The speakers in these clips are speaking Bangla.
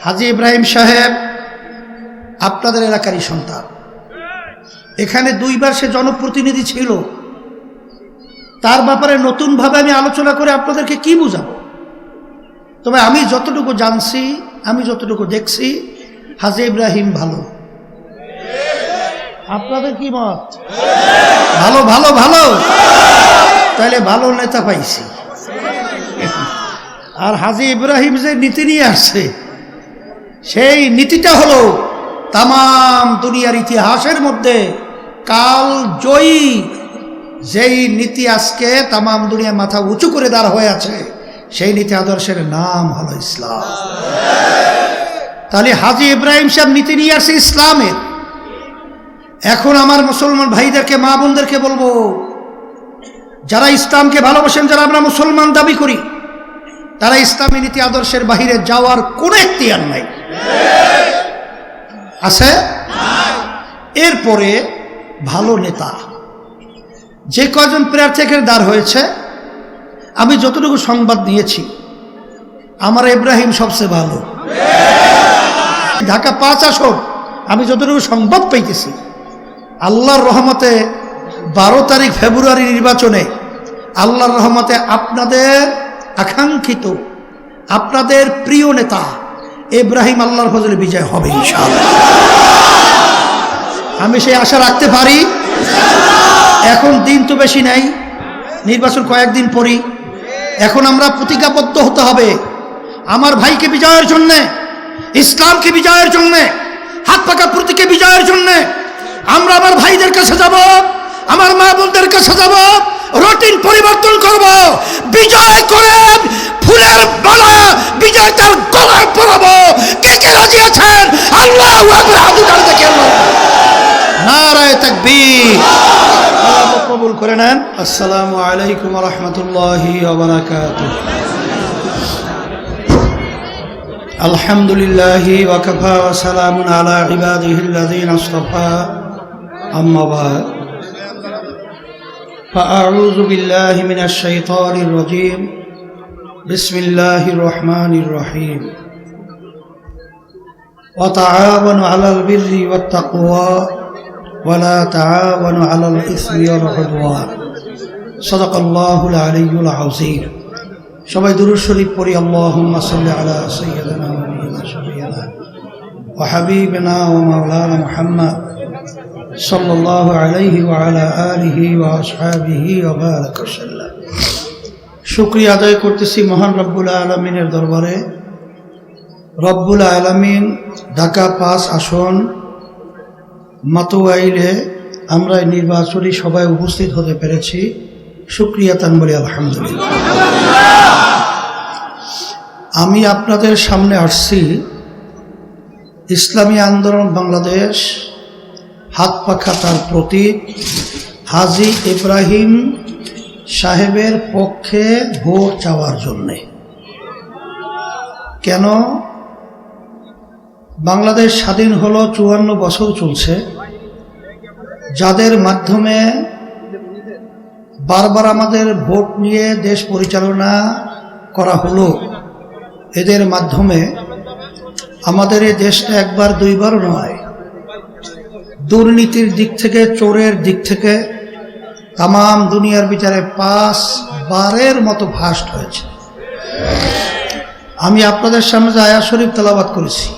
হাজী ইব্রাহিম সাহেব আপনাদের এলাকারই সন্তান। এখানে দুইবার সে জনপ্রতিনিধি ছিল। তার ব্যাপারে নতুনভাবে আমি আলোচনা করে আপনাদেরকে কি বুঝাবো? তবে আমি যতটুকু জানছি, আমি যতটুকু দেখছি, হাজী ইব্রাহিম ভালো। আপনাদের কি মত? ভালো ভালো ভালো। তাহলে ভালো নেতা পাইছি। আর হাজী ইব্রাহিম যে নীতি নিয়ে আসছে, সেই নীতিটা হলো তামাম দুনিয়ার ইতিহাসের মধ্যে কাল জয়ী যেই নীতি আজকে তামাম দুনিয়া মাথা উঁচু করে দাঁড় হয়ে আছে, সেই নীতি আদর্শের নাম হলো ইসলাম। তাহলে হাজী ইব্রাহিম সাহেব নীতি নিয়ে আসছে ইসলামের। এখন আমার মুসলমান ভাইদেরকে, মা বোনদেরকে বলবো, যারা ইসলামকে ভালোবাসেন, যারা আমরা মুসলমান দাবি করি, তারা ইসলামী নীতি আদর্শের বাহিরে যাওয়ার কোনো এখতিয়ার নাই। আছে? এরপরে ভালো নেতা যে কয়জন প্রার্থী এখানে দাঁড় হয়েছে, আমি যতটুকু সংবাদ নিয়েছি, আমার ইব্রাহিম সবচেয়ে ভালো। ঢাকা 5 আসন আমি যতটুকু সংবাদ পাইতেছি, আল্লাহর রহমতে 12 তারিখ ফেব্রুয়ারি নির্বাচনে আল্লাহর রহমতে আপনাদের আকাঙ্ক্ষিত, আপনাদের প্রিয় নেতা ইব্রাহিম আল্লাহর ফজলে বিজয় হবে ইনশাআল্লাহ। আমি সেই আশা রাখতে পারি। এখন দিন তো বেশি নাই, নির্বাচন কয়েকদিন পরই। এখন আমরা প্রতিজ্ঞাবদ্ধ হতে হবে আমার ভাইকে বিজয়ের জন্যে, ইসলামকে বিজয়ের জন্যে, হাত পাকা প্রতীকে বিজয়ের জন্যে। আমরা আমার ভাইদের কাছে যাব, আমার মা বোনদের কাছে যাব, রুটিন পরিবর্তন করব, বিজয় করে ফুলের মালা বিজয় তার গলায় পরাবো। কে কে রাজি আছেন? আল্লাহু আকবার। হাত উঠান দেখি। নারায়ে তাকবীর। আল্লাহ কবুল করে নেন। আসসালামু আলাইকুম ওয়া রাহমাতুল্লাহি ওয়া বারাকাতুহু। আলহামদুলিল্লাহি ওয়া কাফা ওয়া সালামুন আলা ইবাদিহিল্লাযীনা ইসতাফা। আম্মা বা'দ। فأعوذ بالله من الشيطان الرجيم. بسم الله الرحمن الرحيم. وتعاونوا على البر والتقوى ولا تعاونوا على الإثم والعدوان. صدق الله العلي العظيم. সবাই দুরূদ শরীফ পড়ি। আল্লাহুম্মা সাল্লি আলা সাইয়্যিদিনা ওয়া নাবিয়িনা শাফিঈনা ওয়া হাবিবিনা ওয়া মাওলানা মুহাম্মদ সাল্লাল্লাহু আলাইহি ওয়া আলা আলিহি ওয়া আসহাবিহি ওয়া বারাকা ওয়াসাল্লাম। শুকরিয়া আদায় করতেছি মহান রব্বুল আলামিনের দরবারে। রব্বুল আলামিন ঢাকা 5 আসন মাতোয়াইলে আমরা নির্বাচনী সভায় উপস্থিত হতে পেরেছি। শুকরিয়া তান বলি আলহামদুলিল্লাহ। আমি আপনাদের সামনে আসছি ইসলামী আন্দোলন বাংলাদেশ হাত পাখা তার প্রতীক হাজী ইব্রাহিম সাহেবের পক্ষে ভোট চাওয়ার জন্যে। কেন? বাংলাদেশ স্বাধীন হলো 54 বছর চলছে, যাদের মাধ্যমে বারবার আমাদের ভোট নিয়ে দেশ পরিচালনা করা হলো, এদের মাধ্যমে আমাদের এই দেশটা একবার দুইবার নয়, দুর্নীতির দিক থেকে, চোরের দিক থেকে তামাম দুনিয়ার বিচারে 5 বারের মতো ফাস্ট হয়েছে। আমি আপনাদের সামনে যে আয়াত শরীফ তেলাওয়াত করেছি,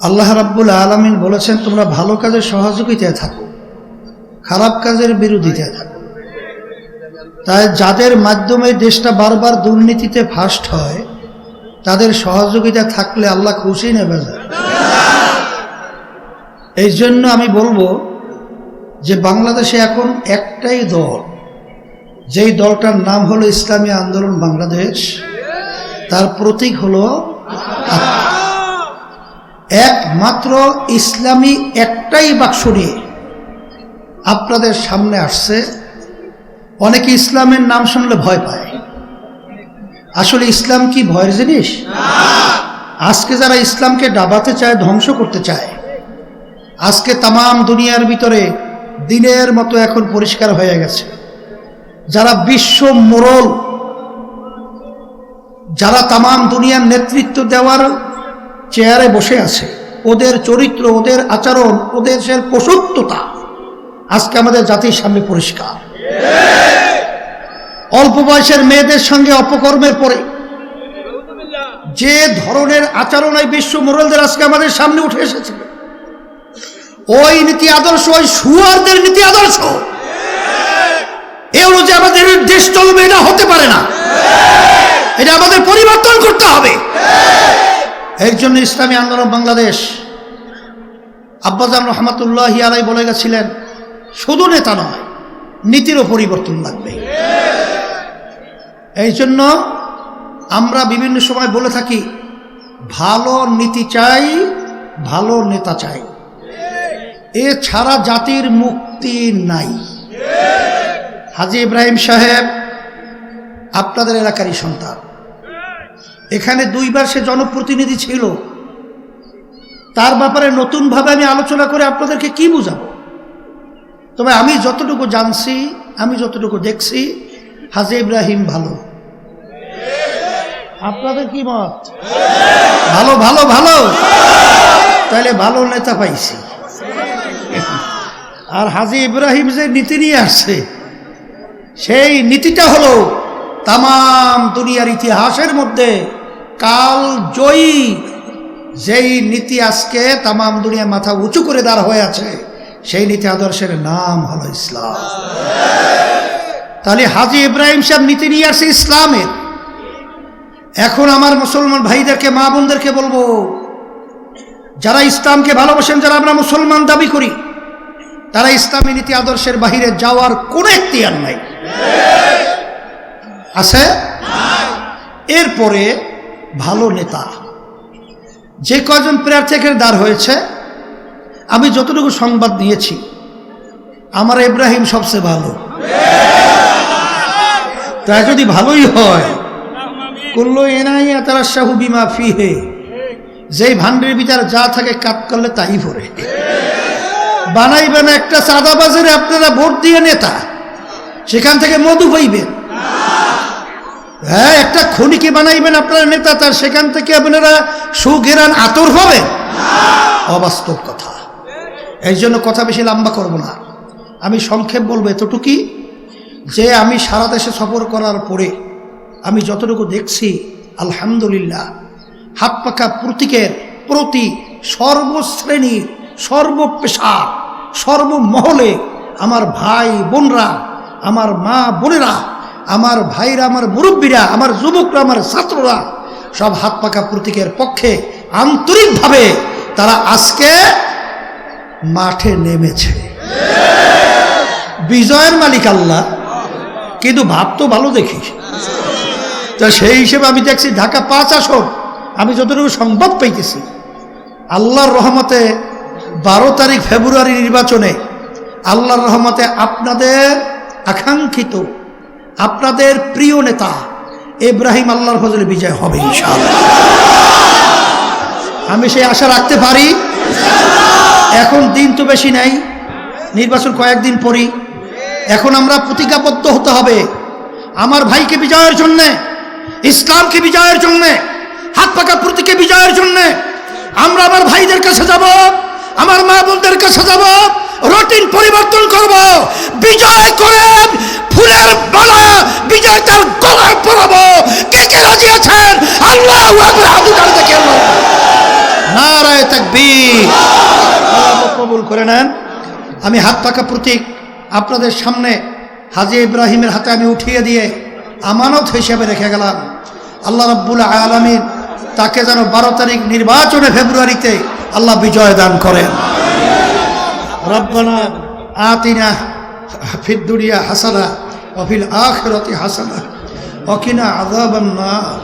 আল্লাহ রাব্বুল আলামিন বলেছেন, তোমরা ভালো কাজের সহযোগিতায় থাকো, খারাপ কাজের বিরোধিতায় থাকো। তাই যাদের মাধ্যমে দেশটা বারবার দুর্নীতিতে ফাস্ট হয়, তাদের সহযোগিতা থাকলে আল্লাহ খুশি নেবে না। এই জন্য আমি বলবো যে বাংলাদেশে এখন একটাই দল, যেই দলটার নাম হলো ইসলামী আন্দোলন বাংলাদেশ, তার প্রতীক হলো একমাত্র ইসলামী একটাই বাক্স নিয়ে আপনাদের সামনে আসছে। অনেকে ইসলামের নাম শুনলে ভয় পায়। আসলে ইসলাম কি ভয়ের জিনিস? আজকে যারা ইসলামকে ডাবাতে চায়, ধ্বংস করতে চায়, আজকে তামাম দুনিয়ার ভিতরে দিনের মতো এখন পরিষ্কার হয়ে গেছে। যারা বিশ্ব মোড়ল, যারা তামাম দুনিয়ার নেতৃত্ব দেওয়ার চেয়ারে বসে আছে, ওদের চরিত্র, ওদের আচরণ, ওদের পশুত্বতা আজকে আমাদের জাতির সামনে পরিষ্কার। অল্প বয়সের মেয়েদের সঙ্গে অপকর্মের পরে যে ধরনের আচরণ এই বিশ্ব মোরালদের আজকে আমাদের সামনে উঠে এসেছে, ওই নীতি আদর্শ, ওই শুয়ারদের নীতি আদর্শ, এ অনুযায়ী আমাদের দেশ চলবে, এটা হতে পারে না। এটা আমাদের পরিবর্তন করতে হবে। এর জন্য ইসলামী আন্দোলন বাংলাদেশ আব্বাজান রহমাতুল্লাহি আলাইহি বলে গেছিলেন, শুধু নেতা নয়, নীতিরও পরিবর্তন লাগবে। এই জন্য আমরা বিভিন্ন সময় বলে থাকি, ভালো নীতি চাই, ভালো নেতা চাই, এ ছাড়া জাতির মুক্তি নাই। হাজী ইব্রাহিম সাহেব আপনাদের এলাকারই সন্তান, এখানে 2 বার সে জনপ্রতিনিধি ছিল। তার ব্যাপারে নতুনভাবে আমি আলোচনা করে আপনাদেরকে কি বুঝাবো? তবে আমি যতটুকু জানছি, আমি যতটুকু দেখছি, হাজী ইব্রাহিম ভালো। আপনাদের কি মত? ভালো ভালো ভালো, তাহলে ভালো নেতা পাইছি। আর হাজী ইব্রাহিম যে নীতি নিয়ে আসছে, সেই নীতিটা হলো তামাম দুনিয়ার ইতিহাসের মধ্যে কাল জয়ী যেই নীতি, আজকে তামাম দুনিয়া মাথা উঁচু করে দাঁড় হয়ে আছে, সেই নীতি আদর্শের নাম হলো ইসলাম। তাহলে হাজী ইব্রাহিম সাহেব নীতি নিয়ে আসছে ইসলামের। এখন আমার মুসলমান ভাইদেরকে, মা বোনদেরকে বলবো, যারা ইসলামকে ভালোবাসেন, যারা আমরা মুসলমান দাবি করি, তারা ইসলামী নীতি আদর্শের বাহিরে যাওয়ার কোনো এখতিয়ার নাই, আছে? এরপরে ভালো নেতা, যে কজন প্রার্থী এখানে দাঁড় হয়েছে, আমি যতটুকু সংবাদ নিয়েছি, আমার ইব্রাহিম সবচেয়ে ভালো। তাই যদি ভালোই হয়, কুল্লু ইনাইয়া তারাশাহু বিমা ফিহে, যেই ভান্ডের ভিতর যা থাকে কাট করলে তাই ভরে। বানাইবেন একটা চাঁদাবাজারে আপনারা ভোট দিয়ে নেতা, সেখান থেকে মধু পাইবেন। হ্যাঁ, একটা খনিকে বানাইবেন আপনারা নেতা, তার সেখান থেকে আপনারা সুঘেরান আতর হবেন। অবাস্তব কথা। এই জন্য কথা বেশি লম্বা করব না, আমি সংক্ষেপ বলবো এতটুকুই, যে আমি সারা দেশে সফর করার পরে আমি যতটুকু দেখছি, আলহামদুলিল্লাহ, হাত পাকা প্রতীকের প্রতি সর্বশ্রেণীর, সর্বপেশা, সর্বমহলে আমার ভাই বোনরা, আমার মা বোনেরা, আমার ভাইরা, আমার মুরব্বীরা, আমার যুবকরা, আমার ছাত্ররা সব হাত পাকা প্রতীকের পক্ষে আন্তরিকভাবে তারা আজকে মাঠে নেমেছে। বিজয়ের মালিক আল্লাহ, কিন্তু ভাব তো ভালো দেখি। তা সেই হিসেবে আমি দেখছি ঢাকা 5 আসন, আমি যতটুকু সংবাদ পাইতেছি, আল্লাহর রহমতে 12 তারিখ ফেব্রুয়ারি নির্বাচনে আল্লাহর রহমতে আপনাদের আকাঙ্ক্ষিত, আপনাদের প্রিয় নেতা ইব্রাহিম আল্লাহর ফজলে বিজয় হবে ইনশাআল্লাহ। আমি সেই আশা রাখতে পারি। এখন দিন তো বেশি নাই, নির্বাচন কয়েকদিন পরই। এখন আমরা প্রতিজ্ঞাবদ্ধ হতে হবে আমার ভাইকে বিজয়ের জন্যে, ইসলামকে বিজয়ের জন্যে, হাত পাকা প্রতীকে বিজয়ের জন্যে। আমরা আমার ভাইদের কাছে যাব, আমার মা বোনদের কাছে যাব, রুটিন পরিবর্তন করব, বিজয় করে ফুলের মালা বিজয় তার গলায় পরাবো। কে কে রাজি আছেন? আল্লাহু আকবার, হাত উঠান দেখেন, নারায়ে তাকবীর। আল্লাহ কবুল করে নেন। আমি হাত পাকা প্রতীক আপনাদের সামনে হাজী ইব্রাহিমের হাতে আমি উঠিয়ে দিয়ে আমানত হিসেবে রেখে গেলাম। আল্লাহ রাব্বুল আলামিন তাকে যেন 12 তারিখ নির্বাচনে ফেব্রুয়ারিতে আল্লাহ বিজয় দান করেন। রব্বানা আতিনা ফিদ দুনিয়া হাসানা ওয়া ফিল আখিরাতি হাসানা ওয়া কিনা আযাবান নার।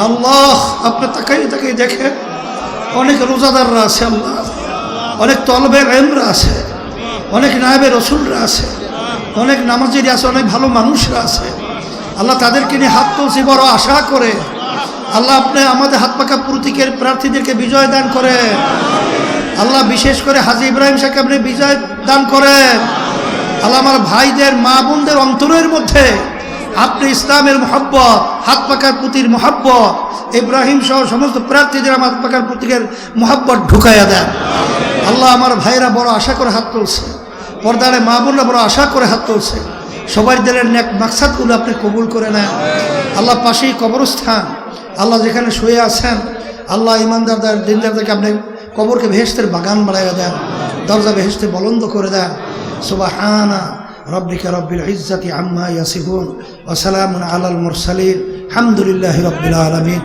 আল্লাহ, আপনি তাকাই দেখেন, অনেক রোজাদাররা আছে, আল্লাহ, অনেক তলবে ইলমরা আছে, অনেক নায়েবে রসুলরা আছে, অনেক নামাজিরা আছে, অনেক ভালো মানুষরা আছে। আল্লাহ, তাদেরকে নিয়ে হাত তুলছি বড় আশা করে। আল্লাহ, আপনি আমাদের হাত পাকা প্রতীকের প্রার্থীদেরকে বিজয় দান করেন। আল্লাহ, বিশেষ করে হাজী ইব্রাহিম সাহেবকে আপনি বিজয় দান করেন। আল্লাহ, আমার ভাইদের, মা বোনদের অন্তরের মধ্যে আপনি ইসলামের মহব্বত, হাত পাকার পুতির মহাব্বত, ইব্রাহিম সহ সমস্ত প্রার্থীদের আমার হাত পাকার পুতিকের মহাব্বত ঢুকাইয়া দেন। আল্লাহ, আমার ভাইরা বড় আশা করে হাত তুলছে, পর্দারে মা বোনরা বড় আশা করে হাত তুলছে, সবার দিলের নেক মাকসাদগুলো আপনি কবুল করে নেন। আল্লাহ, পাশেই কবরস্থান, আল্লাহ যেখানে শুয়ে আছেন, আল্লাহ ইমানদারদের দিনদারদেরকে আপনি কবরকে বেহেশতের বাগান বানাইয়া দেন, দরজা বেহেশতে বলন্দ করে দেন। সুবহানা রব্বিকা রব্বিল ইজ্জাতি আম্মা ইয়াসিফুন ওয়া সালামুন আলাল মুরসালিন, আলহামদুলিল্লাহি রব্বিল আলামিন।